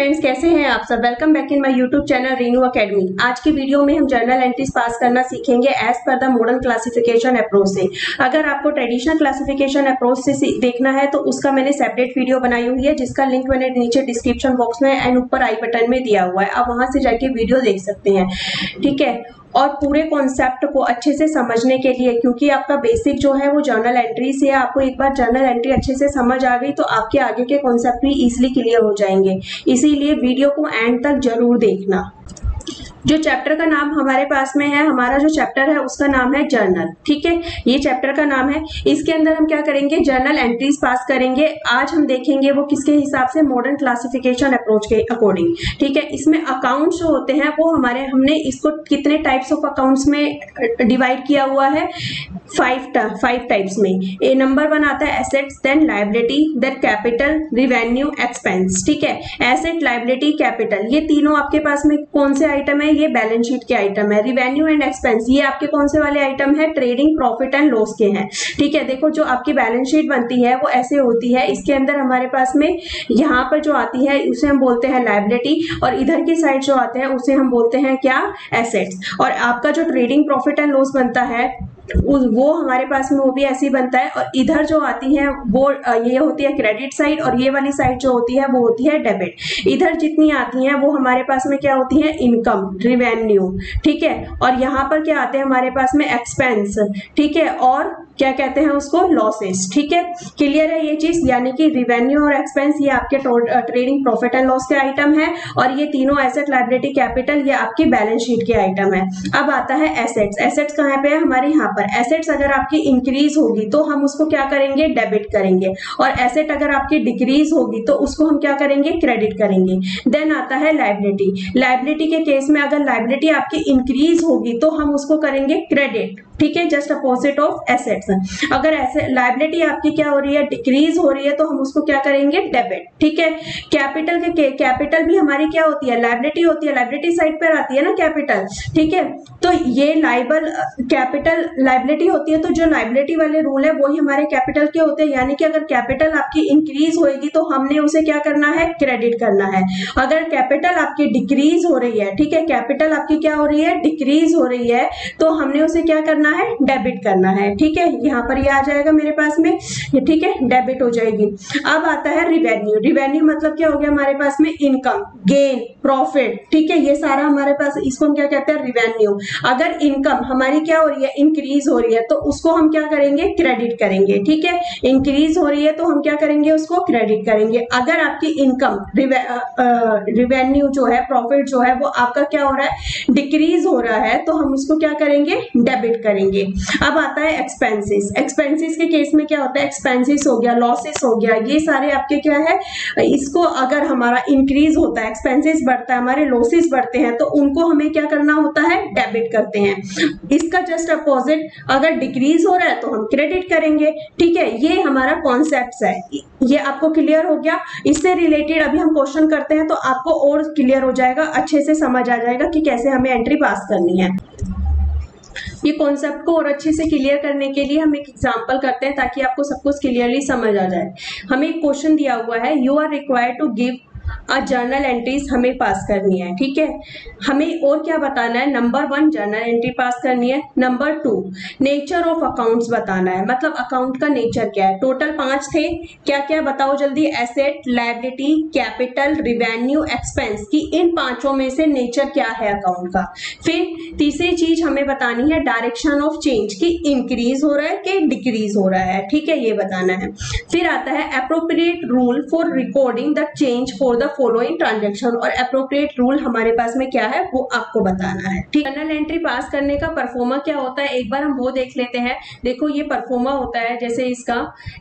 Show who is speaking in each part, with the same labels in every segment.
Speaker 1: Friends, कैसे हैं आप सब। Welcome back in my YouTube channel Rinu academy. आज की वीडियो में हम जर्नल एंट्रीज पास करना सीखेंगे as per the modern classification approach से। अगर आपको ट्रेडिशनल क्लासिफिकेशन अप्रोच से देखना है तो उसका मैंने सेपरेट वीडियो बनाई हुई है, जिसका लिंक मैंने नीचे डिस्क्रिप्शन बॉक्स में एंड ऊपर आई बटन में दिया हुआ है। आप वहां से जाके वीडियो देख सकते हैं, ठीक है। और पूरे कॉन्सेप्ट को अच्छे से समझने के लिए, क्योंकि आपका बेसिक जो है वो जर्नल एंट्री से है, आपको एक बार जर्नल एंट्री अच्छे से समझ आ गई तो आपके आगे के कॉन्सेप्ट भी इजीली क्लियर हो जाएंगे। इसीलिए वीडियो को एंड तक जरूर देखना। जो चैप्टर का नाम हमारे पास में है, हमारा जो चैप्टर है उसका नाम है जर्नल, ठीक है। ये चैप्टर का नाम है। इसके अंदर हम क्या करेंगे, जर्नल एंट्रीज पास करेंगे। आज हम देखेंगे वो किसके हिसाब से, मॉडर्न क्लासिफिकेशन अप्रोच के अकॉर्डिंग, ठीक है। इसमें अकाउंट्स जो होते हैं वो हमने इसको कितने टाइप्स ऑफ अकाउंट्स में डिवाइड किया हुआ है, फाइव टाइप्स में। ए नंबर 1 आता है assets, then liability, then capital, revenue, expense, ठीक है। एसेट, लायबिलिटी, कैपिटल, ये तीनों आपके पास में कौन से आइटम है, ये बैलेंस शीट के आइटम है। रिवेन्यू एंड एक्सपेंस, ये आपके कौन से वाले आइटम है, ट्रेडिंग, प्रॉफिट एंड लॉस के हैं, ठीक है। देखो जो आपकी बैलेंस शीट बनती है वो ऐसे होती है। इसके अंदर हमारे पास में यहाँ पर जो आती है उसे हम बोलते हैं लायबिलिटी, और इधर की साइड जो आते हैं उसे हम बोलते हैं क्या, एसेट्स। और आपका जो ट्रेडिंग प्रॉफिट एंड लॉस बनता है वो हमारे पास में वो भी ऐसे ही बनता है। और इधर जो आती है वो ये होती है क्रेडिट साइड, और ये वाली साइड जो होती है वो होती है डेबिट। इधर जितनी आती हैं वो हमारे पास में क्या होती है, इनकम, रिवेन्यू, ठीक है। और यहाँ पर क्या आते हैं हमारे पास में, एक्सपेंस, ठीक है। और क्या कहते हैं उसको, लॉसेस, ठीक है। क्लियर है ये चीज, यानी कि रिवेन्यू और एक्सपेंस ये आपके ट्रेडिंग प्रॉफिट एंड लॉस के आइटम है, और ये तीनों एसेट, लायबिलिटी, कैपिटल ये आपकी बैलेंस शीट के आइटम है। अब आता है एसेट्स। एसेट्स कहाँ पे है, हमारे यहाँ पर। एसेट्स अगर आपकी इंक्रीज होगी तो हम उसको क्या करेंगे, डेबिट करेंगे, और एसेट अगर आपकी डिक्रीज होगी तो उसको हम क्या करेंगे, क्रेडिट करेंगे। देन आता है लायबिलिटी। लायबिलिटी के केस में अगर लायबिलिटी आपकी इंक्रीज होगी तो हम उसको करेंगे क्रेडिट, ठीक है, जस्ट अपोजिट ऑफ एसेट्स। अगर लायबिलिटी आपकी क्या हो रही है, डिक्रीज हो रही है, तो हम उसको क्या करेंगे, डेबिट, ठीक है। कैपिटल भी हमारी क्या होती है, लायबिलिटी होती है, लायबिलिटी साइड पर आती है ना कैपिटल, ठीक है। तो ये कैपिटल लायबिलिटी होती है, तो जो लायबिलिटी वाले रूल है वही हमारे कैपिटल के होते हैं। यानी कि अगर कैपिटल आपकी इंक्रीज होगी तो हमने उसे क्या करना है, क्रेडिट करना है। अगर कैपिटल आपकी डिक्रीज हो रही है, ठीक है, कैपिटल आपकी क्या हो रही है, डिक्रीज हो रही है, तो हमने उसे क्या करना है, डेबिट करना है, ठीक है। यहाँ पर ये आ जाएगा मेरे पास में, ठीक है, डेबिट हो जाएगी। अब आता है रिवेन्यू। रिवेन्यू मतलब क्या हो गया हमारे पास में, इनकम, गेन, प्रॉफिट, ठीक है, ये सारा हमारे पास, इसको हम क्या कहते हैं, रिवेन्यू। अगर इनकम हमारी क्या हो रही है, इंक्रीज हो रही है, तो उसको हम क्या करेंगे, क्रेडिट करेंगे, ठीक है। इंक्रीज हो रही है तो हम क्या करेंगे, उसको क्रेडिट करेंगे। अगर आपकी इनकम, रिवेन्यू जो है, प्रॉफिट जो है, वो आपका क्या हो रहा है, डिक्रीज हो रहा है, तो हम उसको क्या करेंगे, डेबिट करेंगे। अब आता है एक्सपेंसेस। एक्सपेंसेस के केस में क्या होता है, एक्सपेंसेस हो गया, लॉसेस हो गया, ये सारे आपके क्या है, इसको अगर हमारा इंक्रीज होता है, एक्सपेंसेस बढ़ता है, हमारे लॉसेस बढ़ते हैं, तो उनको हमें क्या करना होता है, डेबिट करते हैं। इसका जस्ट अपोजिट, अगर डिक्रीज हो रहा है तो हम क्रेडिट करेंगे, ठीक है। ये हमारा कॉन्सेप्ट है, ये आपको क्लियर हो गया। इससे रिलेटेड अभी हम क्वेश्चन करते हैं तो आपको और क्लियर हो जाएगा, अच्छे से समझ आ जाएगा कि कैसे हमें एंट्री पास करनी है। ये कॉन्सेप्ट को और अच्छे से क्लियर करने के लिए हम एक एग्जांपल करते हैं ताकि आपको सब कुछ क्लियरली समझ आ जाए। हमें एक क्वेश्चन दिया हुआ है, you are required to give journal entries हमें पास करनी है, ठीक है। हमें और क्या बताना है, नंबर 1 जर्नल एंट्री पास करनी है, नंबर 2 नेचर ऑफ अकाउंट्स बताना है, मतलब अकाउंट का नेचर क्या है। टोटल 5 थे, क्या क्या बताओ जल्दी, asset, liability, capital, revenue, expense, की इन पांचों में से नेचर क्या है अकाउंट का। फिर तीसरी चीज हमें बतानी है डायरेक्शन ऑफ चेंज, की इंक्रीज हो रहा है कि डिक्रीज हो रहा है, ठीक है, ये बताना है। फिर आता है appropriate rule for recording the change for the following transaction, और अप्रोप्रिएट रूल हमारे पास में क्या है वो आपको बताना है, ठीक। जर्नल एंट्री पास करने का परफॉर्मा क्या होता है, एक बार हम वो देख लेते हैं। देखो ये परफॉर्मा होता है, जैसे इसका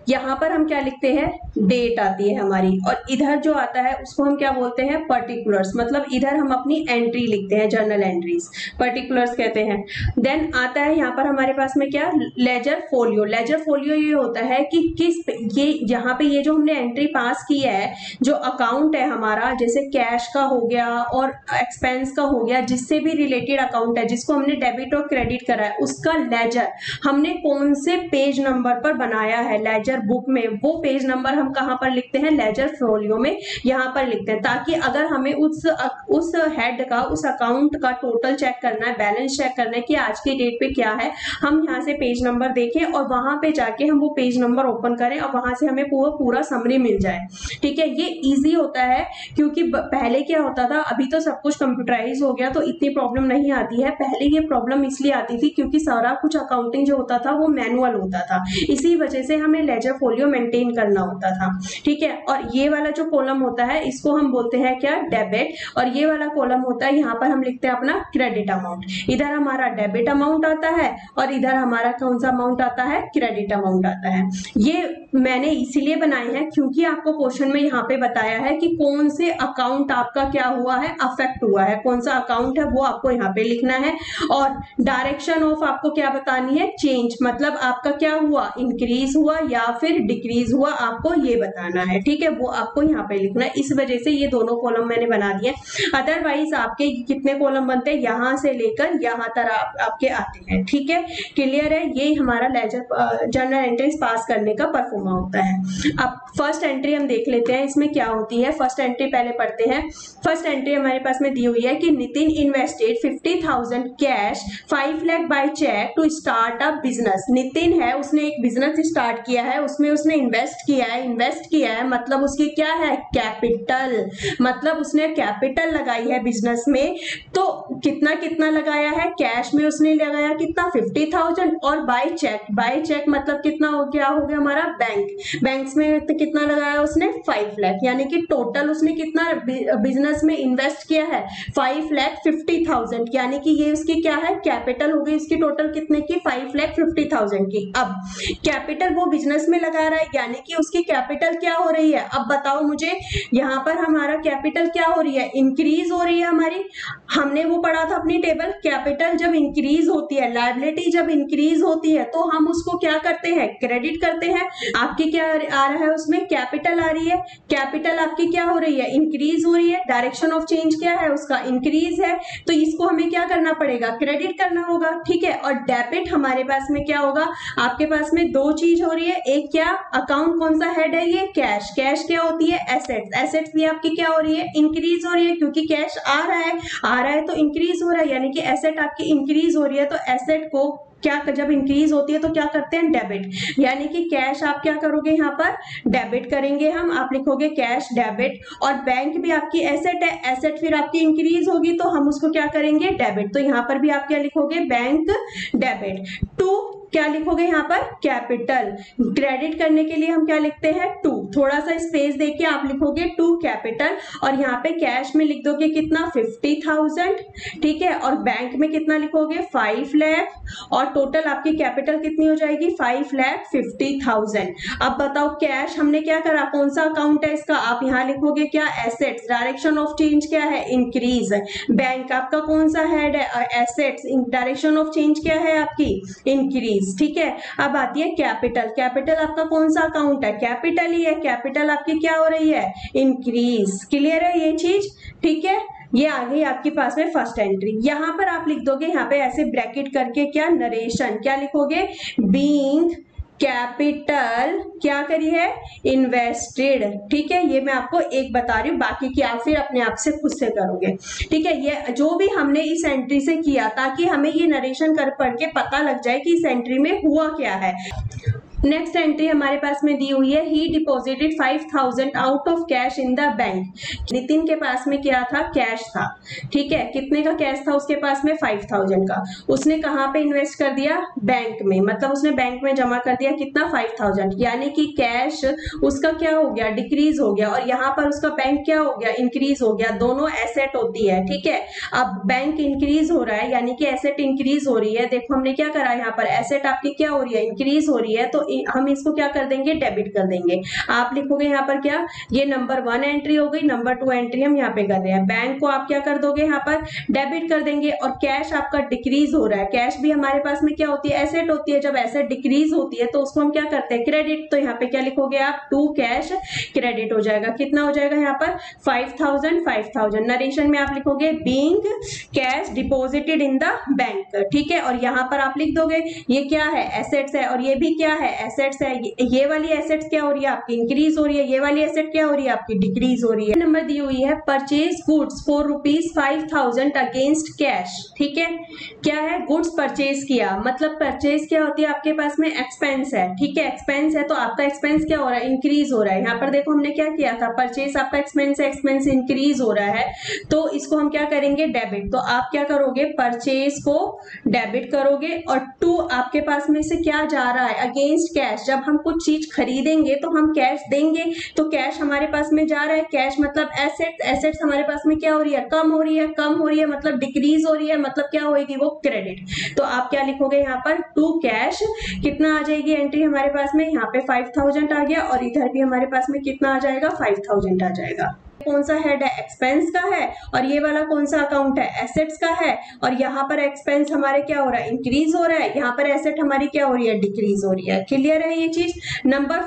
Speaker 1: यहाँ पर हम क्या लिखते हैं, डेट आती है हमारी, और इधर जो आता है उसको हम क्या बोलते हैं, पर्टिकुलर्स, मतलब इधर हम अपनी एंट्री लिखते हैं, जर्नल एंट्रीज पर्टिकुलर्स कहते हैं। देन आता है यहाँ पर हमारे पास में क्या, लेजर फोलियो। लेजर फोलियो ये होता है कि किस ये यहाँ पे ये जो हमने एंट्री पास की है, जो अकाउंट है हमारा जैसे कैश का हो गया और एक्सपेंस का हो गया, जिससे भी रिलेटेड अकाउंट है जिसको हमने डेबिट और क्रेडिट करा है, उसका लेजर हमने कौन से पेज नंबर पर बनाया है लेजर बुक में, वो पेज नंबर हम कहां पर लिखते हैं, लेजर फोलियो में यहां पर लिखते हैं, ताकि अगर हमें उस हेड का, उस अकाउंट का टोटल चेक करना है, बैलेंस चेक करना है कि आज की डेट पे क्या है, हम यहाँ से पेज नंबर देखें और वहां पे जाके हम वो पेज नंबर ओपन करें और वहां से हमें पूरा समरी मिल जाए। ठीक है, ये इजी होता है क्योंकि पहले क्या होता था, अभी तो सब कुछ कंप्यूटराइज हो गया तो इतनी प्रॉब्लम नहीं आती है, पहले ये प्रॉब्लम इसलिए आती थी क्योंकि सारा कुछ अकाउंटिंग जो होता था वो मैनुअल होता था, इसी वजह से हमें लेजर फोलियो मेंटेन करना होता था। ठीक है, और ये वाला जो कॉलम होता है इसको हम बोलते हैं क्या, डेबिट, और ये वाला कॉलम होता है, यहाँ पर हम लिखते हैं अपना क्रेडिट अमाउंट। इधर हमारा डेबिट अमाउंट आता है और इधर हमारा कौन सा अमाउंट आता है, क्रेडिट अमाउंट आता है। ये मैंने इसीलिए बनाए हैं क्योंकि आपको क्वेश्चन में यहाँ पे बताया है कि कौन से अकाउंट आपका क्या हुआ है, अफेक्ट हुआ है, कौन सा अकाउंट है वो आपको यहाँ पे लिखना है, और डायरेक्शन ऑफ आपको क्या बतानी है, चेंज, मतलब आपका क्या हुआ, इंक्रीज हुआ या फिर डिक्रीज हुआ, आपको ये बताना है। ठीक है, वो आपको यहाँ पे लिखना है, इस वजह से ये दोनों कॉलम मैंने बना दिए। अदरवाइज आपके कितने कॉलम बनते हैं, यहां से लेकर यहां तक आपके आते हैं। ठीक है, क्लियर है, ये हमारा लेजर जर्नल एंट्रीज पास करने का परफॉर्मा होता है। अब फर्स्ट एंट्री हम देख लेते हैं इसमें क्या होती है। फर्स्ट एंट्री पहले पढ़ते हैं। फर्स्ट एंट्री हमारे पास में दी हुई है कि Nitin invested 50,000 cash 5 lakh by cheque to start a business. Nitin है, उसने एक बिजनेस स्टार्ट किया है, उसमें उसने इन्वेस्ट किया है मतलब उसकी क्या है, कैपिटल, मतलब उसने कैपिटल लगाई है बिजनेस में। तो कितना कितना लगाया है, कैश में उसने लगाया कितना, 50,000, और बाय चेक मतलब कितना हो गया हमारा, बैंक्स में कितना लगाया उसने, 5 लाख, यानी कि टोटल उसने कितना बिजनेस में इन्वेस्ट किया है, 5,50,000, यानी कि ये उसकी क्या है, कैपिटल हो गई उसकी टोटल कितने की, 5,50,000 की। अब कैपिटल वो बिजनेस में लगा रहा है, यानी कि उसकी कैपिटल क्या हो रही है, अब बताओ मुझे, यहाँ पर हमारा कैपिटल क्या हो रही है, इंक्रीज हो रही है हमारी। हमने वो पढ़ा था अपनी टेबल, कैपिटल जब इंक्रीज होती है, लायबिलिटी जब इंक्रीज होती है तो हम उसको क्या करते हैं, क्रेडिट करते हैं। आपकी क्या आ रहा है, उसमें कैपिटल आ रही है, कैपिटल आपकी क्या हो रही है, इंक्रीज हो रही है, डायरेक्शन ऑफ चेंज क्या है उसका, इंक्रीज है, तो इसको हमें क्या करना पड़ेगा, क्रेडिट करना होगा। ठीक है, और डेबिट हमारे पास में क्या होगा, आपके पास में दो चीज हो रही है, एक क्या, अकाउंट कौन सा हेड है, ये कैश क्या होती है, एसेट्स भी आपकी क्या हो रही है, इंक्रीज हो रही है, क्योंकि कैश आ रहा है तो इंक्रीज हो रहा है, यानी कि एसेट आपकी इंक्रीज हो रही है, तो एसेट को क्या, जब इंक्रीज होती है तो क्या करते हैं, डेबिट, यानी कि कैश आप क्या करोगे, यहाँ पर डेबिट करेंगे हम, आप लिखोगे कैश डेबिट, और बैंक भी आपकी एसेट है, एसेट फिर आपकी इंक्रीज होगी तो हम उसको क्या करेंगे, डेबिट, तो यहाँ पर भी आप क्या लिखोगे, बैंक डेबिट। टू क्या लिखोगे यहाँ पर, कैपिटल। क्रेडिट करने के लिए हम क्या लिखते हैं, टू, थोड़ा सा स्पेस देके आप लिखोगे टू कैपिटल, और यहाँ पे कैश में लिख दोगे कितना, 50,000, ठीक है, और बैंक में कितना लिखोगे, 5 लाख, और टोटल आपकी कैपिटल कितनी हो जाएगी, 5,50,000। अब बताओ कैश हमने क्या करा, कौन सा अकाउंट है इसका, आप यहाँ लिखोगे क्या, एसेट्स, डायरेक्शन ऑफ चेंज क्या है, इंक्रीज। बैंक आपका कौन सा हेड है, एसेट्स, डायरेक्शन ऑफ चेंज क्या है आपकी, इंक्रीज। ठीक है, अब आती है कैपिटल आपका कौन सा अकाउंट है, कैपिटल ही है, कैपिटल आपकी क्या हो रही है, इंक्रीज। क्लियर है ये चीज, ठीक है, ये आ गई आपके पास में फर्स्ट एंट्री। यहां पर आप लिख दोगे, यहाँ पे ऐसे ब्रैकेट करके क्या, नरेशन, क्या लिखोगे, बीइंग कैपिटल क्या करी है, इन्वेस्टेड। ठीक है, ये मैं आपको एक बता रही हूँ, बाकी की आप फिर अपने आप से खुद से करोगे। ठीक है, ये जो भी हमने इस एंट्री से किया, ताकि हमें ये नरेशन कर पढ़ के पता लग जाए कि इस एंट्री में हुआ क्या है। नेक्स्ट एंट्री हमारे पास में दी हुई है, ही deposited 5,000 out of cash in the bank. Nitin के पास में क्या था, कैश था। ठीक है, कितने का कैश था उसके पास में, 5,000 का। उसने कहाँ पे इन्वेस्ट कर दिया, बैंक में, मतलब उसने बैंक में जमा कर दिया कितना, 5,000, यानी कि कैश उसका क्या हो गया, डिक्रीज हो गया, और यहाँ पर उसका बैंक क्या हो गया, इंक्रीज हो गया। दोनों एसेट होती है। ठीक है, अब बैंक इंक्रीज हो रहा है, यानी कि एसेट इंक्रीज हो रही है। देखो हमने क्या करा, यहाँ पर एसेट आपकी क्या हो रही है, इंक्रीज हो रही है, तो हम इसको क्या कर देंगे, डेबिट कर देंगे। आप लिखोगे यहाँ पर क्या, ये नंबर 1 एंट्री हो गई, नंबर 2 एंट्री हम यहाँ पे कर रहे हैं। बैंक को आप क्या कर दोगे, यहाँ पर डेबिट कर देंगे। और कैश आपका डिक्रीज हो रहा है, कैश भी हमारे पास में क्या होती है, एसेट होती है। जब एसेट डिक्रीज होती है तो उसको हम क्या करते हैं, क्रेडिट। तो यहाँ पे क्या लिखोगे आप, टू कैश क्रेडिट हो जाएगा। कितना हो जाएगा यहाँ पर, 5000। नरेशन में आप लिखोगे being cash deposited in the bank, ठीक है। और यहाँ पर आप लिख दोगे ये क्या है, एसेट्स है, और ये भी क्या है, एसेट्स है। ये वाली एसेट्स क्या हो रही है आपकी, इंक्रीज हो रही है। ये वाली एसेट क्या हो रही है आपकी, डिक्रीज हो रही है। नंबर दी हुई है purchase goods for ₹5000 against cash, ठीक है। क्या है, गुड्स परचेज किया, मतलब परचेज क्या होती है आपके पास में, एक्सपेंस है, ठीक है। एक्सपेंस है तो आपका एक्सपेंस क्या हो रहा है, इंक्रीज हो रहा है। यहाँ पर देखो हमने क्या किया था, परचेज आपका एक्सपेंस है, एक्सपेंस इंक्रीज हो रहा है, तो इसको हम क्या करेंगे, डेबिट। तो आप क्या करोगे, परचेज को डेबिट करोगे, और टू आपके पास में से क्या जा रहा है, अगेंस्ट कैश। जब हम कुछ चीज खरीदेंगे तो हम कैश देंगे, तो कैश हमारे पास में जा रहा है। कैश मतलब एसेट्स, एसेट्स हमारे पास में क्या हो रही है, कम हो रही है। कम हो रही है मतलब डिक्रीज हो रही है, मतलब क्या होगी वो, क्रेडिट। तो आप क्या लिखोगे यहाँ पर, टू कैश, कितना आ जाएगी एंट्री हमारे पास में, यहाँ पे 5000 आ गया, और इधर भी हमारे पास में कितना आ जाएगा, 5000 आ जाएगा। कौन सा हेड है, एक्सपेंस का है, और ये वाला कौन सा अकाउंट है, एसेट्स का है। और यहाँ पर एक्सपेंस हमारे क्या हो रहा है, इंक्रीज हो रहा है, यहाँ पर एसेट हमारी क्या हो रही है, डिक्रीज हो रही है। क्लियर है ये चीज। नंबर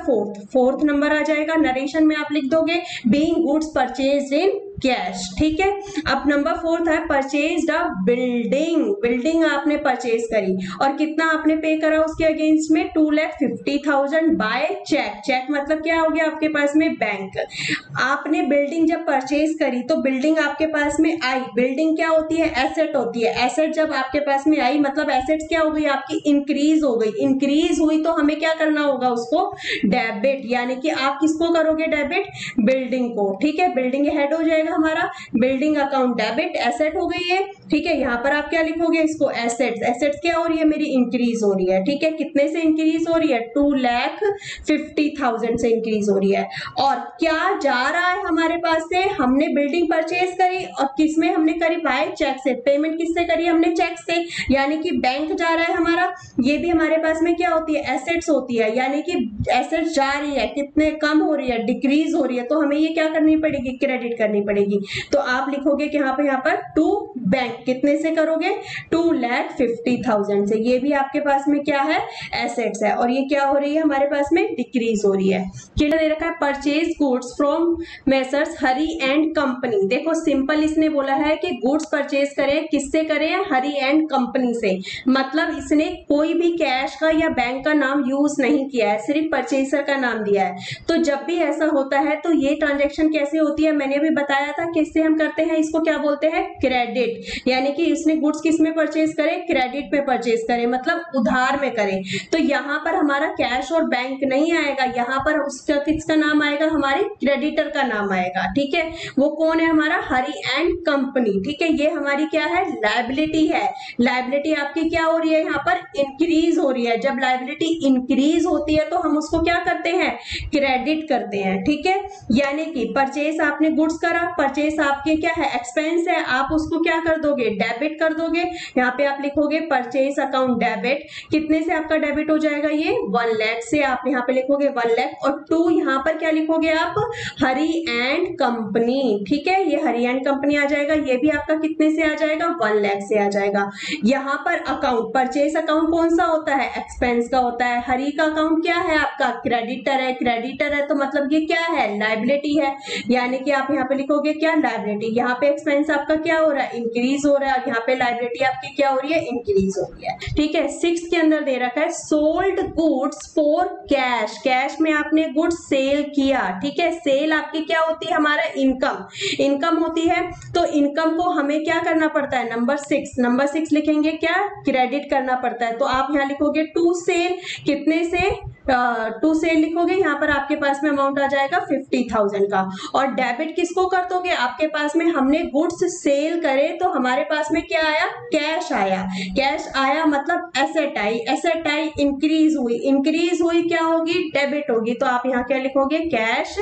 Speaker 1: फोर्थ नंबर आ जाएगा, नरेशन में आप लिख दोगे being goods purchased in cash, ठीक है। अब नंबर 4 है परचेज द बिल्डिंग, बिल्डिंग आपने परचेज करी, और कितना आपने पे करा उसके अगेंस्ट में, 2,50,000 बाय चेक। चेक मतलब क्या हो गया आपके पास में, बैंक। आपने बिल्डिंग जब परचेज करी तो बिल्डिंग आपके पास में आई। बिल्डिंग क्या होती है, एसेट होती है। एसेट जब आपके पास में आई मतलब एसेट्स क्या हो गई आपकी, इंक्रीज हो गई। इंक्रीज हुई तो हमें क्या करना होगा, उसको डेबिट, यानी कि आप किसको करोगे डेबिट, बिल्डिंग को, ठीक है। बिल्डिंग हेड हो जाएगा हमारा, बिल्डिंग अकाउंट डेबिट, एसेट हो गई है, ठीक है। यहाँ पर आप क्या लिखोगे इसको, एसेट्स। एसेट्स क्या हो रही है मेरी, इंक्रीज हो रही है, ठीक है। कितने से इंक्रीज हो रही है, 2,50,000 से इंक्रीज हो रही है। और क्या जा रहा है हमारे पास से, हमने बिल्डिंग परचेज करी, और किसमें हमने करी, बाय चेक से। पेमेंट किससे करी हमने, चेक से, यानी कि बैंक जा रहा है हमारा। ये भी हमारे पास में क्या होती है, एसेट्स होती है, यानी कि एसेट्स जा रही है, कितने कम हो रही है, डिक्रीज हो रही है, तो हमें ये क्या करनी पड़ेगी, क्रेडिट करनी पड़ेगी। तो आप लिखोगे कि यहाँ पर टू बैंक, कितने से करोगे, 2,50,000 से। ये भी आपके पास में क्या है, एसेट्स है, और ये क्या हो रही है हमारे पास में, डिक्रीज हो रही है। क्लियर दे रखा है, purchase goods from messrs Hari and company. देखो सिंपल इसने बोला है कि गुड्स परचेज करें, किससे करें, हरी एंड कंपनी से। मतलब इसने कोई भी कैश का या बैंक का नाम यूज नहीं किया है, सिर्फ परचेसर का नाम दिया है। तो जब भी ऐसा होता है तो ये ट्रांजेक्शन कैसे होती है, मैंने अभी बताया था किससे हम करते हैं, इसको क्या बोलते हैं, क्रेडिट। यानी कि इसने गुड्स किस में परचेज करे, क्रेडिट में परचेज करे, मतलब उधार में करे। तो यहाँ पर हमारा कैश और बैंक नहीं आएगा, यहाँ पर उसका किसका नाम आएगा, हमारे क्रेडिटर का नाम आएगा, ठीक है। वो कौन है हमारा, हरी एंड कंपनी, ठीक है। ये हमारी क्या है, लायबिलिटी है। लायबिलिटी आपकी क्या हो रही है, यहाँ पर इंक्रीज हो रही है। जब लायबिलिटी इंक्रीज होती है तो हम उसको क्या करते हैं, क्रेडिट करते हैं, ठीक है। यानी कि परचेज आपने गुड्स करा, परचेज आपके क्या है, एक्सपेंस है, आप उसको क्या कर दोगे, डेबिट कर दोगे। यहाँ पे आप लिखोगे परचेज अकाउंट डेबिट, कितने से आपका डेबिट हो जाएगा, ये 1 लाख से। आप यहाँ पे लिखोगे 1 लाख, और टू यहाँ पर क्या लिखोगे आप, हरी एंड कंपनी, ठीक है। ये हरी एंड कंपनी आ जाएगा, ये भी आपका कितने से आ जाएगा, 1 लाख से आ जाएगा। यहाँ पर अकाउंट, परचेज अकाउंट कौन सा होता है, एक्सपेंस का होता है। हरी का अकाउंट क्या है आपका, क्रेडिटर है। क्रेडिटर है तो मतलब ये क्या है, लायबिलिटी है, यानी कि आप यहाँ पे लिखोगे क्या, लायबिलिटी। यहाँ पे एक्सपेंस आपका क्या हो रहा है, इंक्रीज हो रहा है, यहाँ पे लायबिलिटी आपकी क्या हो रही है, इंक्रीज हो रही है, ठीक है। 6 के अंदर दे रखा है sold goods for cash. Cash में आपने गुड्स सेल किया, ठीक है। सेल आपकी क्या होती है, हमारा इनकम, इनकम होती है। तो इनकम को हमें क्या करना पड़ता है, नंबर 6 लिखेंगे क्या, क्रेडिट करना पड़ता है। तो आप यहाँ लिखोगे टू सेल, कितने से, टू सेल लिखोगे, यहाँ पर आपके पास में अमाउंट आ जाएगा 50,000 का। और डेबिट किसको कर दोगे, आपके पास में हमने गुड्स सेल करे तो हमारे पास में क्या आया, कैश आया। कैश आया मतलब एसेट आई, एसेट आई, इंक्रीज हुई, इंक्रीज हुई क्या होगी, डेबिट होगी। तो आप यहाँ क्या लिखोगे, कैश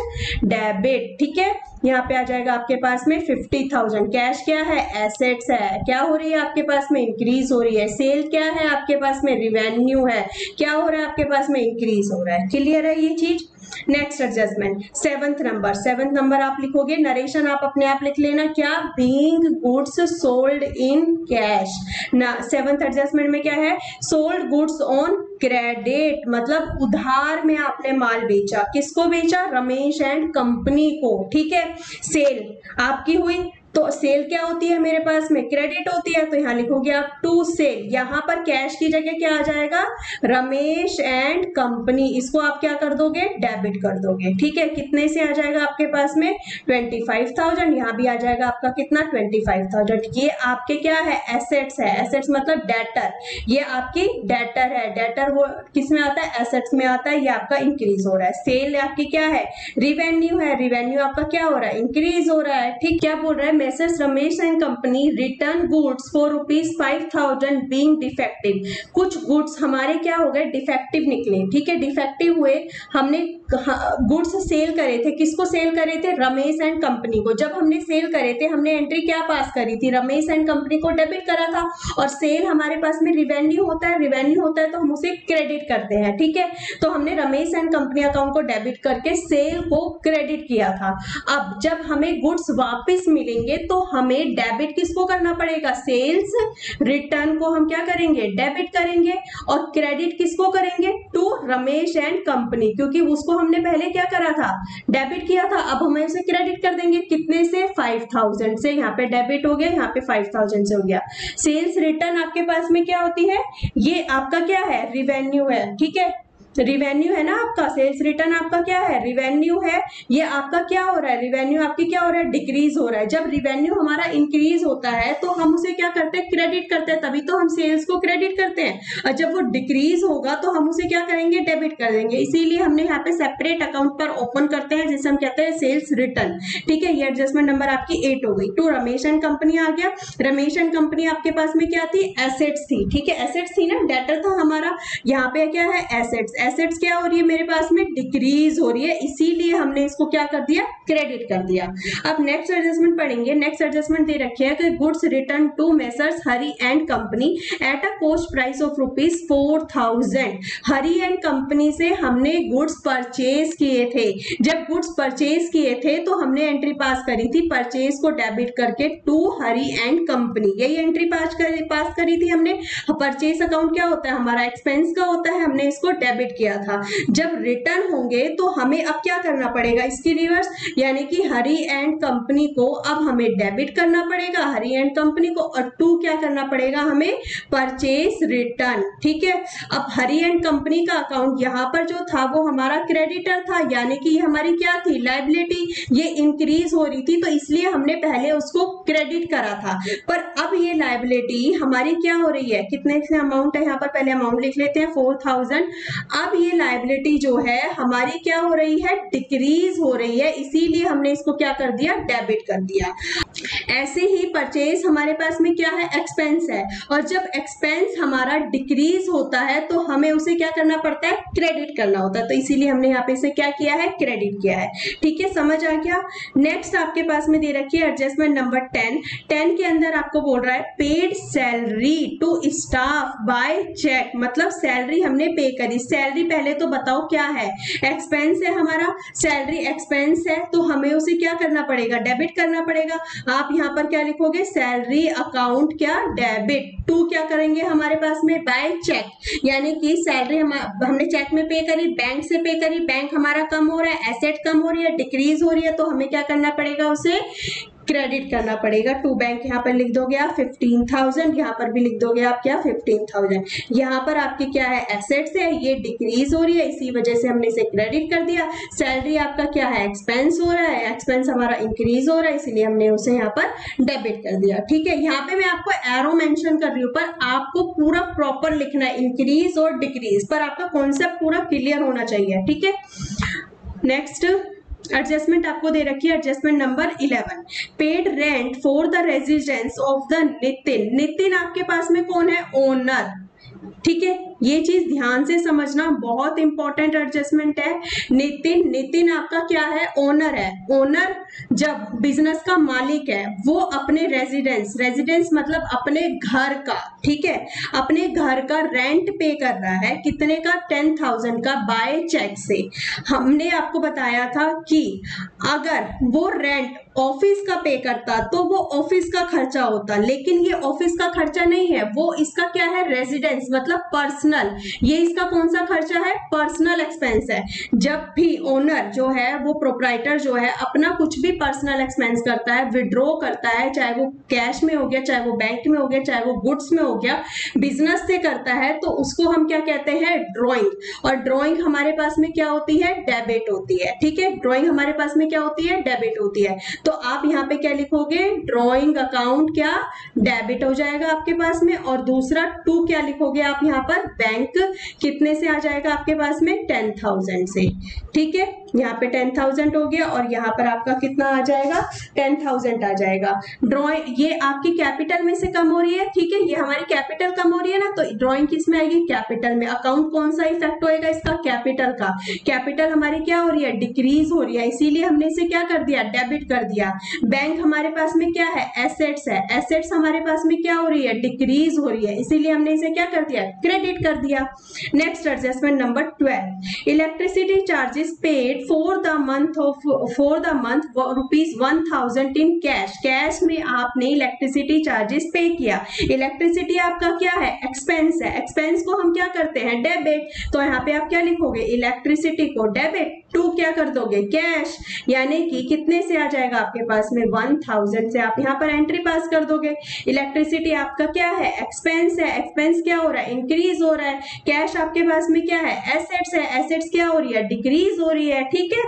Speaker 1: डेबिट, ठीक है। यहाँ पे आ जाएगा आपके पास में 50,000। कैश क्या है, एसेट्स है, क्या हो रही है आपके पास में, इंक्रीज हो रही है। सेल क्या है आपके पास में, रिवेन्यू है, क्या हो रहा है आपके पास में, इंक्रीज हो रहा है। क्लियर है ये चीज। नेक्स्ट एडजस्टमेंट, सेवंथ नंबर आप लिखोगे, नरेशन आप अपने आप लिख लेना, क्या, being goods sold in cash ना। सेवंथ एडजस्टमेंट में क्या है, सोल्ड गुड्स ऑन क्रेडिट, मतलब उधार में आपने माल बेचा। किसको बेचा, रमेश एंड कंपनी को। ठीक है, सेल आपकी हुई, तो सेल क्या होती है मेरे पास में, क्रेडिट होती है, तो यहां लिखोगे आप टू सेल। यहां पर कैश की जगह क्या आ जाएगा, रमेश एंड कंपनी, इसको आप क्या कर दोगे, डेबिट कर दोगे। ठीक है, कितने से आ जाएगा आपके पास में, 25,000। यहां भी आ जाएगा आपका कितना, 25,000। ये आपके क्या है, एसेट्स है। एसेट्स मतलब डेटर, ये आपकी डेटर है। डेटर वो किस में आता है, एसेट्स में आता है। ये आपका इंक्रीज हो रहा है। सेल आपकी क्या है, रिवेन्यू है। रिवेन्यू आपका क्या हो रहा है, इंक्रीज हो रहा है। ठीक, क्या बोल रहा है, messrs Ramesh and company return goods for ₹5,000 being defective. कुछ गुड्स हमारे क्या हो गए, डिफेक्टिव निकले। ठीक है, डिफेक्टिव हुए, हमने गुड्स सेल करे थे। किसको सेल करे थे, रमेश एंड कंपनी को। जब हमने सेल करे थे, हमने एंट्री क्या पास करी थी, रमेश एंड कंपनी को डेबिट करा था। और सेल हमारे पास में रिवेन्यू होता है, रिवेन्यू होता है तो हम उसे क्रेडिट करते हैं। ठीक है, तो हमने रमेश एंड कंपनी अकाउंट को डेबिट करके सेल को क्रेडिट किया था। अब जब हमें गुड्स वापस मिलेंगे तो हमें डेबिट किसको करना पड़ेगा, सेल्स रिटर्न को हम क्या करेंगे, डेबिट करेंगे। और क्रेडिट किसको करेंगे, टू रमेश एंड कंपनी, क्योंकि उसको हमने पहले क्या करा था, डेबिट किया था। अब हम इसे क्रेडिट कर देंगे, कितने से, 5,000 से। यहाँ पे डेबिट हो गया, यहाँ पे 5,000 से हो गया। सेल्स रिटर्न आपके पास में क्या होती है, ये आपका क्या है, रिवेन्यू है। ठीक है, रिवेन्यू है ना आपका, सेल्स रिटर्न आपका क्या है, रिवेन्यू है। ये आपका क्या हो रहा है, रिवेन्यू आपकी क्या हो रहा है, डिक्रीज हो रहा है। जब रिवेन्यू हमारा इंक्रीज होता है तो हम उसे क्या करते हैं, क्रेडिट करते हैं, तभी तो हम सेल्स को क्रेडिट करते हैं। और जब वो डिक्रीज होगा तो हम उसे क्या करेंगे, डेबिट कर देंगे। इसीलिए हमने यहाँ पे सेपरेट अकाउंट पर ओपन करते हैं, जिसे हम कहते हैं सेल्स रिटर्न। ठीक है, ये एडजस्टमेंट नंबर आपकी 8 हो गई। टू रमेश एंड कंपनी आ गया। रमेश एंड कंपनी आपके पास में क्या थी, एसेट्स थी। ठीक है, एसेट्स थी ना, डेटर था हमारा। यहाँ पे क्या है, एसेट्स। एसेट्स क्या हो रही है मेरे पास में, डिक्रीज हो रही है, इसीलिए हमने इसको क्या कर दिया, क्रेडिट कर दिया। अब नेक्स्ट एडजस्टमेंट पढ़ेंगे। नेक्स्ट एडजस्टमेंट दे रखे है कि goods return to messrs Hari and company at a cost price of ₹4,000। Hari and company से हमने गुड्स परचेज किए थे। जब गुड्स परचेज किए थे तो हमने एंट्री पास करी थी, परचेज को डेबिट करके टू हरी एंड कंपनी, यही एंट्री पास करी थी हमने। परचेज अकाउंट क्या होता है हमारा, एक्सपेंस का होता है, हमने इसको डेबिट किया था। जब रिटर्न होंगे तो हमें अब क्या करना पड़ेगा, इसकी रिवर्स, यानी कि हरी एंड कंपनी को अब हमें डेबिट करना पड़ेगा, हरी एंड कंपनी को। और टू क्या करना पड़ेगा हमें, परचेज रिटर्न। ठीक है, अब हरी एंड कंपनी का अकाउंट यहाँ पर जो था वो हमारा क्रेडिटर था, यानी कि हमारी क्या थी, लायबिलिटी। ये इंक्रीज हो रही थी तो इसलिए हमने पहले उसको क्रेडिट करा था। पर अब ये लायबिलिटी हमारी क्या हो रही है, कितने से अमाउंट है यहाँ पर, पहले अमाउंट लिख लेते हैं 4,000। अब ये लायबिलिटी जो है हमारी क्या हो रही है, डिक्रीज हो रही है, इसीलिए हमने इसको क्या कर दिया, डेबिट कर दिया। ऐसे ही परचेज हमारे पास में क्या है, एक्सपेंस है। और जब एक्सपेंस हमारा डिक्रीज होता है तो हमें उसे क्या करना पड़ता है, क्रेडिट करना होता है। तो इसीलिए हमने यहाँ पे इसे क्या किया है, क्रेडिट किया है। ठीक है, समझ आ गया। नेक्स्ट आपके पास में दे रखी है एडजस्टमेंट नंबर 10 के अंदर आपको बोल रहा है paid salary to staff by cheque, मतलब सैलरी हमने पे करी। सैलरी पहले तो बताओ क्या है, एक्सपेंस है हमारा, सैलरी एक्सपेंस है तो हमें उसे क्या करना पड़ेगा, डेबिट करना पड़ेगा। आप यहाँ पर क्या लिखोगे, सैलरी अकाउंट क्या, डेबिट। टू क्या करेंगे हमारे पास में, बाय चेक, यानी कि सैलरी हमने चेक में पे करी, बैंक से पे करी, बैंक हमारा कम हो रहा है, एसेट कम हो रही है, डिक्रीज हो रही है, तो हमें क्या करना पड़ेगा, उसे क्रेडिट करना पड़ेगा। टू बैंक यहाँ पर लिख दोगे आप 15,000, यहाँ पर भी लिख दोगे आप क्या, 15,000। यहाँ पर आपकी क्या है, एसेट्स है, ये डिक्रीज हो रही है, इसी वजह से हमने इसे क्रेडिट कर दिया। सैलरी आपका क्या है, एक्सपेंस हो रहा है, एक्सपेंस हमारा इंक्रीज हो रहा है, इसीलिए हमने उसे यहाँ पर डेबिट कर दिया। ठीक है, यहाँ पे मैं आपको एरो मेंशन कर रही हूँ, पर आपको पूरा प्रॉपर लिखना है, इंक्रीज और डिक्रीज, पर आपका कॉन्सेप्ट पूरा क्लियर होना चाहिए। ठीक है, नेक्स्ट एडजस्टमेंट आपको दे रखी है adjustment number 11, paid rent for the residence of the Nitin. Nitin आपके पास में कौन है, ओनर। ठीक है, ये चीज ध्यान से समझना, बहुत इंपॉर्टेंट एडजस्टमेंट है। नितिन आपका क्या है, ओनर है। ओनर जब बिजनेस का मालिक है वो अपने रेजिडेंस मतलब अपने घर का, ठीक है, अपने घर का रेंट पे कर रहा है, कितने का, 10,000 का बाय चेक से। हमने आपको बताया था कि अगर वो रेंट ऑफिस का पे करता तो वो ऑफिस का खर्चा होता, लेकिन ये ऑफिस का खर्चा नहीं है, वो इसका क्या है, रेजिडेंस मतलब पर्सनल, ये इसका कौन सा खर्चा है, पर्सनल एक्सपेंस है। जब भी ओनर जो है, वो प्रोप्राइटर जो है, अपना कुछ भी पर्सनल एक्सपेंस करता है, विड्रॉ करता है, चाहे वो कैश में हो गया, चाहे वो बैंक में हो गया, चाहे वो गुड्स में हो गया, बिजनेस से करता है, तो उसको हम क्या कहते हैं, ड्रॉइंग। और ड्रॉइंग हमारे पास में क्या होती है, डेबिट होती है। ठीक है, ड्रॉइंग हमारे पास में क्या होती है, डेबिट होती है। तो आप यहाँ पे क्या लिखोगे, ड्रॉइंग अकाउंट क्या डेबिट हो जाएगा आपके पास में, और दूसरा टू क्या लिखोगे आप यहाँ पर, बैंक कितने से आ जाएगा आपके पास में, 10,000 से। ठीक है, यहाँ पे 10,000 हो गया, और यहाँ पर आपका कितना आ जाएगा, 10,000 आ जाएगा। ड्रॉइंग ये आपकी कैपिटल में से कम हो रही है, ठीक है, ये हमारी कैपिटल कम हो रही है ना, तो ड्रॉइंग किस में आएगी, कैपिटल में। अकाउंट कौन सा इफेक्ट होएगा इसका, कैपिटल का। कैपिटल हमारी क्या हो रही है, डिक्रीज हो रही है, इसीलिए हमने इसे क्या कर दिया, डेबिट कर दिया। बैंक हमारे पास में क्या है, एसेट्स है, एसेट्स हमारे पास में क्या हो रही है, डिक्रीज हो रही है, इसीलिए हमने इसे क्या कर दिया, क्रेडिट कर दिया। Next adjustment number 12, electricity charges paid for the month ₹1,000 in cash। Cash में आपने इलेक्ट्रिसिटी चार्जेस पे किया। इलेक्ट्रिसिटी आपका क्या है, एक्सपेंस है, एक्सपेंस को हम क्या करते हैं, डेबिट। तो यहाँ पे आप क्या लिखोगे, इलेक्ट्रिसिटी को डेबिट, टू क्या कर दोगे, कैश, यानी कि कितने से आ जाएगा आपके पास में, 1,000 से। आप यहाँ पर एंट्री पास कर दोगे। इलेक्ट्रिसिटी आपका क्या है, एक्सपेंस है, एक्सपेंस क्या हो रहा है, इंक्रीज हो रहा है। कैश आपके पास में क्या है, एसेट्स है, एसेट्स क्या हो रही है, डिक्रीज हो रही है। ठीक है,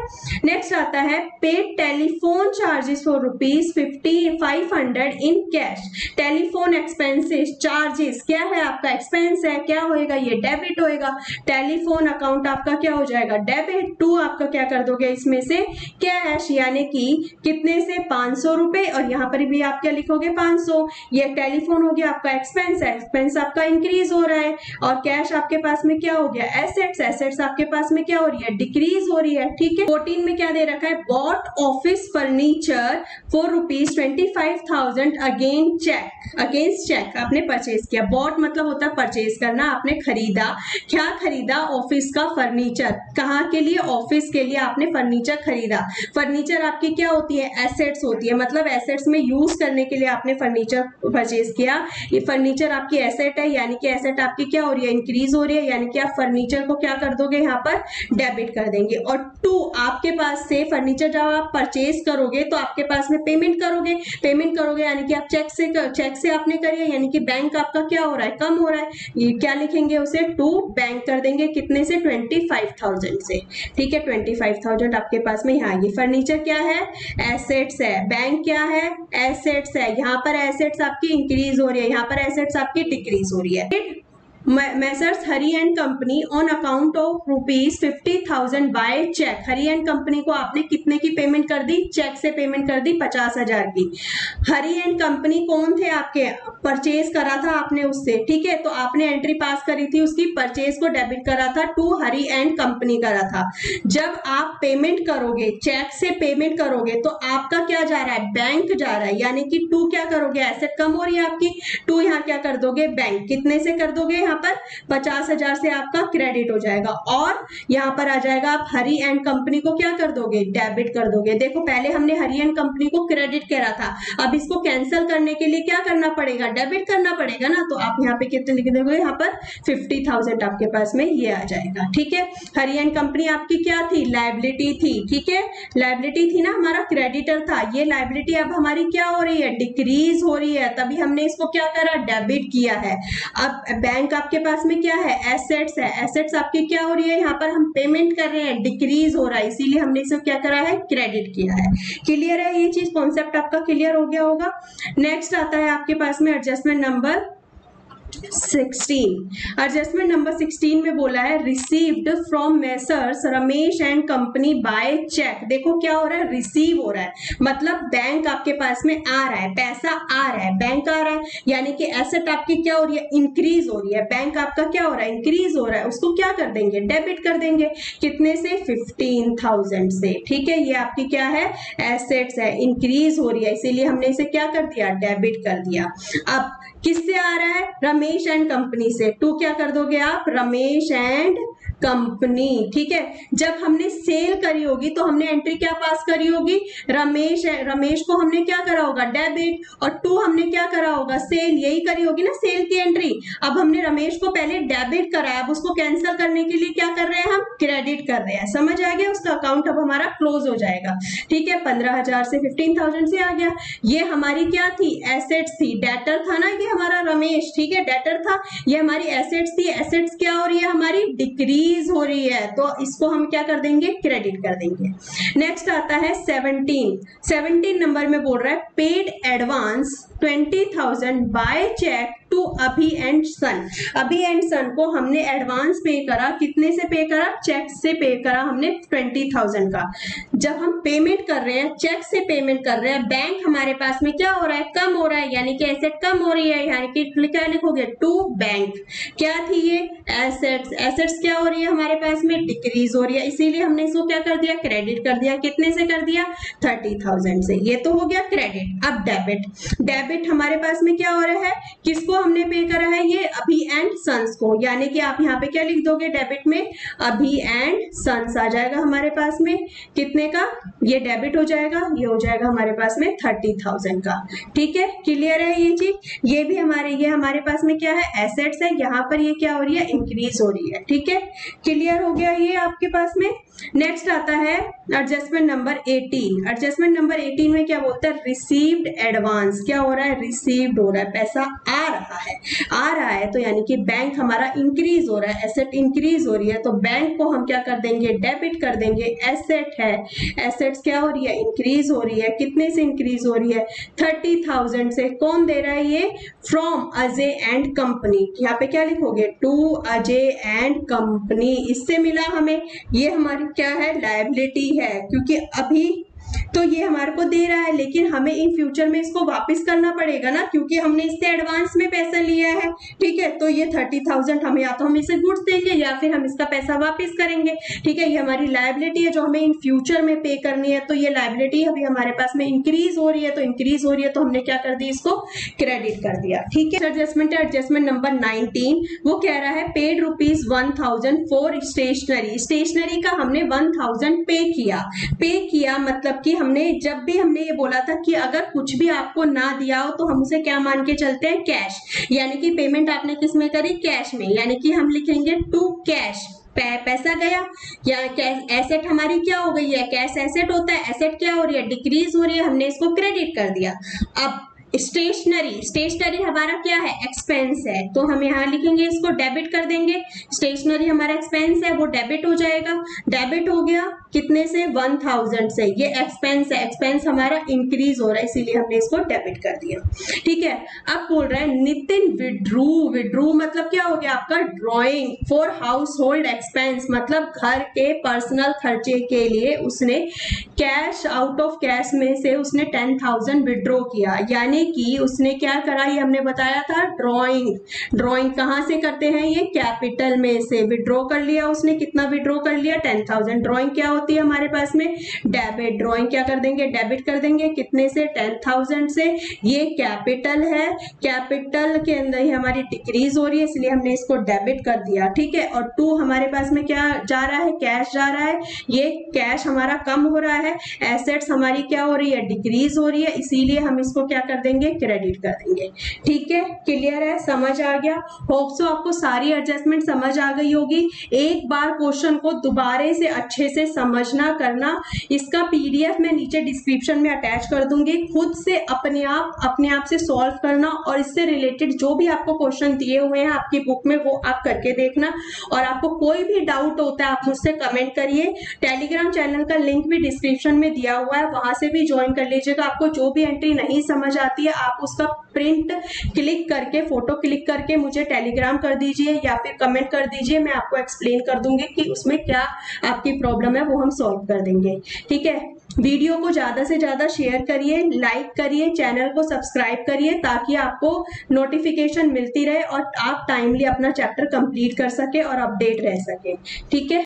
Speaker 1: नेक्स्ट आता है paid telephone charges for ₹500 in cash. Telephone expenses charges क्या है, आपका एक्सपेंस है, क्या होएगा, ये डेबिट होएगा। टेलीफोन अकाउंट आपका क्या हो जाएगा, डेबिट। टू आपका क्या कर दोगे इसमें से, कैश, यानी कि कितने से, 500 रुपए, और यहाँ पर भी आप क्या लिखोगे, 500। ये टेलीफोन हो गया आपका एक्सपेंस है, एक्सपेंस आपका इंक्रीज हो रहा है, और कैश आपके पास में क्या हो गया, एसेट्स, एसेट्स आपके पास में क्या हो रही है, डिक्रीज हो रही है। ठीक है, 14 में क्या दे रखा है, bought office furniture for ₹25,000 again cheque, against cheque आपने परचेज किया। बॉट मतलब होता है परचेज करना, आपने खरीदा, क्या खरीदा, ऑफिस का फर्नीचर। कहाँ के लिए, ऑफिस के लिए आपने फर्नीचर खरीदा। फर्नीचर आपकी क्या होती है, एसेट्स होती है, मतलब एसेट्स में यूज करने के लिए आपने फर्नीचर परचेज किया। ये फर्नीचर आपकी एसेट है, यानी कि एसेट आपकी क्या हो रही है, इंक्रीज हो रही है, यानी कि आप फर्नीचर को क्या कर दोगे, यहाँ पर डेबिट कर देंगे। और टू आपके पास से फर्नीचर जब आप परचेज करोगे तो आपके पास में पेमेंट करोगे, पेमेंट करोगे यानी कि आप चेक से आपने करी है, यानी कि बैंक आपका क्या हो रहा है, कम हो रहा है। ये क्या लिखेंगे उसे, टू बैंक कर देंगे, कितने से, 25,000 से। ठीक है, 25,000 आपके पास में। यहाँ ये फर्नीचर क्या है, एसेट्स है, बैंक क्या है, एसेट्स है, यहाँ पर एसेट्स आपकी इंक्रीज हो रही है, यहाँ पर एसेट्स आपकी डिक्रीज हो रही है। Messrs Hari and company on account of ₹50,000 by cheque. Hari and company को आपने कितने की पेमेंट कर दी, चेक से पेमेंट कर दी 50,000 की। हरी एंड कंपनी कौन थे आपके, परचेज करा था आपने उससे, ठीक है, तो आपने एंट्री पास करी थी, उसकी परचेज को डेबिट करा था, टू हरी एंड कंपनी करा था। जब आप पेमेंट करोगे, चेक से पेमेंट करोगे, तो आपका क्या जा रहा है, बैंक जा रहा है, यानी कि टू क्या करोगे, एसेट कम हो रही है आपकी, टू यहाँ क्या कर दोगे, बैंक, कितने से कर दोगे, यहाँ पर 50,000 से आपका क्रेडिट हो जाएगा। और यहाँ पर आ जाएगा, आप हरी एंड कंपनी को क्या कर दोगे, डेबिट कर दोगे। देखो पहले हमने हरी एंड कंपनी को क्रेडिट करा था, अब इसको कैंसिल करने के लिए क्या करना पड़ेगा, डेबिट करना पड़ेगा ना। तो आप यहाँ पे कितने लिख दोगे, यहाँ पर 50,000 आपके पास में ये आ जाएगा। ठीक है, हरी एंड कंपनी आपकी क्या थी, लायबिलिटी थी। ठीक है, लायबिलिटी थी ना, हमारा क्रेडिटर था, ये लायबिलिटी अब हमारी क्या हो रही है, डिक्रीज हो रही है, तभी हमने इसको क्या करा, डेबिट किया है। अब बैंक आपके पास में क्या है, एसेट्स है, एसेट्स आपकी क्या हो रही है, यहाँ पर हम पेमेंट कर रहे हैं, डिक्रीज हो रहा है, इसीलिए हमने इसे क्या करा है, क्रेडिट किया है। क्लियर है, ये चीज कॉन्सेप्ट आपका क्लियर हो गया होगा। नेक्स्ट आता है आपके पास में एडजस्टमेंट नंबर 16 एडजस्टमेंट नंबर 16 में बोला है received from messrs Ramesh and company by cheque. देखो क्या हो रहा है, रिसीव हो रहा है, मतलब बैंक आपके पास में आ रहा है, पैसा आ रहा है, बैंक आ रहा है, यानी कि एसेट आपकी क्या हो रही है, इंक्रीज हो रही है। बैंक आपका क्या हो रहा है, इंक्रीज हो रहा है, उसको क्या कर देंगे, डेबिट कर देंगे। कितने से, 15,000 से। ठीक है, ये आपकी क्या है, एसेट्स है, इंक्रीज हो रही है, इसीलिए हमने इसे क्या कर दिया, डेबिट कर दिया। अब किससे आ रहा है, रमेश एंड कंपनी से। टू क्या कर दोगे आप, रमेश एंड कंपनी। ठीक है, जब हमने सेल करी होगी तो हमने एंट्री क्या पास करी होगी, रमेश को हमने क्या करा होगा, डेबिट, और टू हमने क्या करा होगा, सेल, यही करी होगी ना सेल की एंट्री। अब हमने रमेश को पहले डेबिट कराया, अब उसको कैंसिल करने के लिए क्या कर रहे हैं, हम क्रेडिट कर रहे हैं। समझ आ गया, उसका अकाउंट अब हमारा क्लोज हो जाएगा। ठीक है, 15,000 से 15,000 से आ गया। ये हमारी क्या थी, एसेट्स थी, डेटर था ना ये हमारा रमेश। ठीक है, डेटर था, ये हमारी एसेट्स थी। एसेट्स क्या हो रही है हमारी, डिक्रीज हो रही है, तो इसको हम क्या कर देंगे, क्रेडिट कर देंगे। नेक्स्ट आता है 17 नंबर में बोल रहा है paid advance 20,000 by cheque to Abhi and son. Abhi and सन को हमने एडवांस पे करा, कितने से पे करा, चेक से पे करा हमने 20,000 का। जब हम पेमेंट कर रहे हैं, चेक से पेमेंट कर रहे हैं, बैंक हमारे पास में क्या हो रहा है, कम हो रहा है, यानी कि एसेट कम हो रही है, यानी कि क्या लिखोगे, टू बैंक। क्या थी ये, एसेट्स। एसेट्स क्या हो रही है हमारे पास में, डिक्रीज हो रही है, इसीलिए हमने इसको क्या कर दिया, क्रेडिट कर दिया। कितने से कर दिया, 30,000 से। ये तो हो गया क्रेडिट। अब डेबिट, डेबिट हमारे पास में क्या हो रहा है, किसको हमने पे करा है, ये अभी एंड सन्स को, यानी कि आप यहाँ पे क्या लिख दोगे डेबिट में, अभी एंड सन्स आ जाएगा हमारे पास में। कितने का, ये डेबिट हो जाएगा, ये हो जाएगा हमारे पास में 30,000 का। ठीक है, क्लियर है ये चीज। ये भी ये हमारे पास में क्या है, एसेट्स है, यहाँ पर ये क्या हो रही है, इंक्रीज हो रही है। ठीक है, क्लियर हो गया ये आपके पास में। नेक्स्ट आता है एडजस्टमेंट नंबर 18। एडजस्टमेंट नंबर 18 में क्या बोलता है, रिसीव्ड एडवांस। क्या हो रहा है, रिसीव्ड हो रहा है, पैसा आ रहा है, आ रहा है, तो यानी कि बैंक हमारा इंक्रीज हो रहा है, एसेट इंक्रीज हो रही है, तो बैंक को हम क्या कर देंगे, डेबिट कर देंगे। एसेट है, एसेट्स क्या हो रही है, इंक्रीज हो रही है। कितने से इंक्रीज हो रही है, 30,000 से। कौन दे रहा है ये, फ्रॉम अजय एंड कंपनी। यहाँ पे क्या लिखोगे, टू अजय एंड कंपनी, इससे मिला हमें। ये हमारी क्या है, लायबिलिटी है, क्योंकि अभी तो ये हमारे को दे रहा है, लेकिन हमें इन फ्यूचर में इसको वापस करना पड़ेगा ना, क्योंकि हमने इससे एडवांस में पैसा लिया है। ठीक है, तो ये 30,000 हमें, या तो हम इसे गुड्स देंगे या फिर हम इसका पैसा वापस करेंगे। ठीक है, ये हमारी लायबिलिटी है जो हमें इन फ्यूचर में पे करनी है। तो ये लायबिलिटी अभी हमारे पास में इंक्रीज हो रही है, तो इंक्रीज हो रही है तो हमने क्या कर दी, इसको क्रेडिट कर दिया। ठीक है, एडजस्टमेंट है एडजस्टमेंट नंबर 19। वो कह रहा है पेड ₹1,000 फॉर स्टेशनरी। स्टेशनरी का हमने 1,000 पे किया, मतलब कि हमने जब भी हमने ये बोला था कि अगर कुछ भी आपको ना दिया हो तो हम उसे क्या मान के चलते हैं, कैश, यानी कि पेमेंट आपने किस में करी, कैश में, यानी कि हम लिखेंगे टू कैश। पैसा गया, या कैश एसेट हमारी क्या हो गई है, कैश एसेट होता है, एसेट क्या हो रही है, डिक्रीज हो रही है, हमने इसको क्रेडिट कर दिया। अब स्टेशनरी हमारा क्या है, एक्सपेंस है, तो हम यहाँ लिखेंगे इसको डेबिट कर देंगे। स्टेशनरी हमारा एक्सपेंस है, वो डेबिट हो जाएगा। डेबिट हो गया, कितने से, 1,000 से। ये एक्सपेंस है, एक्सपेंस हमारा इंक्रीज हो रहा है, इसीलिए हमने इसको डेबिट कर दिया। ठीक है, अब बोल रहा है नितिन विड्रू मतलब क्या हो गया आपका, drawing for house hold expense, मतलब घर के पर्सनल खर्चे के लिए उसने कैश, आउट ऑफ कैश में से उसने 10,000 विड्रॉ किया, यानी कि उसने क्या करा, ये हमने बताया था, ड्रॉइंग कहां से करते हैं, ये कैपिटल में से विड्रॉ कर लिया उसने। कितना विड्रॉ कर लिया, 10,000। ड्रॉइंग क्या होती है हमारे पास में, डेबिट। ड्रॉइंग क्या कर देंगे, डेबिट कर देंगे। कितने से, 10,000 से। ये कैपिटल है, कैपिटल के अंदर ही हमारी डिक्रीज हो रही है, इसलिए हमने इसको डेबिट कर दिया। ठीक है, और टू हमारे पास में क्या जा रहा है, कैश जा रहा है, ये कैश हमारा कम हो रहा है। एसेट्स हमारी क्या हो रही है, डिक्रीज हो रही है, इसीलिए हम इसको क्या कर देंगे, क्रेडिट कर देंगे। ठीक है, क्लियर है, समझ आ गया। होप सो आपको सारी एडजस्टमेंट समझ आ गई होगी। एक बार क्वेश्चन को दोबारा से अच्छे से समझना करना। इसका पीडीएफ मैं नीचे डिस्क्रिप्शन में अटैच कर दूंगी, खुद से अपने आप से सॉल्व करना, और इससे रिलेटेड जो भी आपको क्वेश्चन दिए हुए हैं आपकी बुक में वो आप करके देखना। और आपको कोई भी डाउट होता है आप मुझसे कमेंट करिए। टेलीग्राम चैनल का लिंक भी डिस्क्रिप्शन में दिया हुआ है, वहां से भी ज्वाइन कर लीजिएगा। आपको जो भी एंट्री नहीं समझ आती जाती है आप उसका प्रिंट क्लिक करके, फोटो क्लिक करके मुझे टेलीग्राम कर दीजिए या फिर कमेंट कर दीजिए, मैं आपको एक्सप्लेन कर दूंगी कि उसमें क्या आपकी प्रॉब्लम है, वो हम सॉल्व कर देंगे। ठीक है, वीडियो को ज्यादा से ज्यादा शेयर करिए, लाइक करिए, चैनल को सब्सक्राइब करिए ताकि आपको नोटिफिकेशन मिलती रहे और आप टाइमली अपना चैप्टर कंप्लीट कर सके और अपडेट रह सके। ठीक है।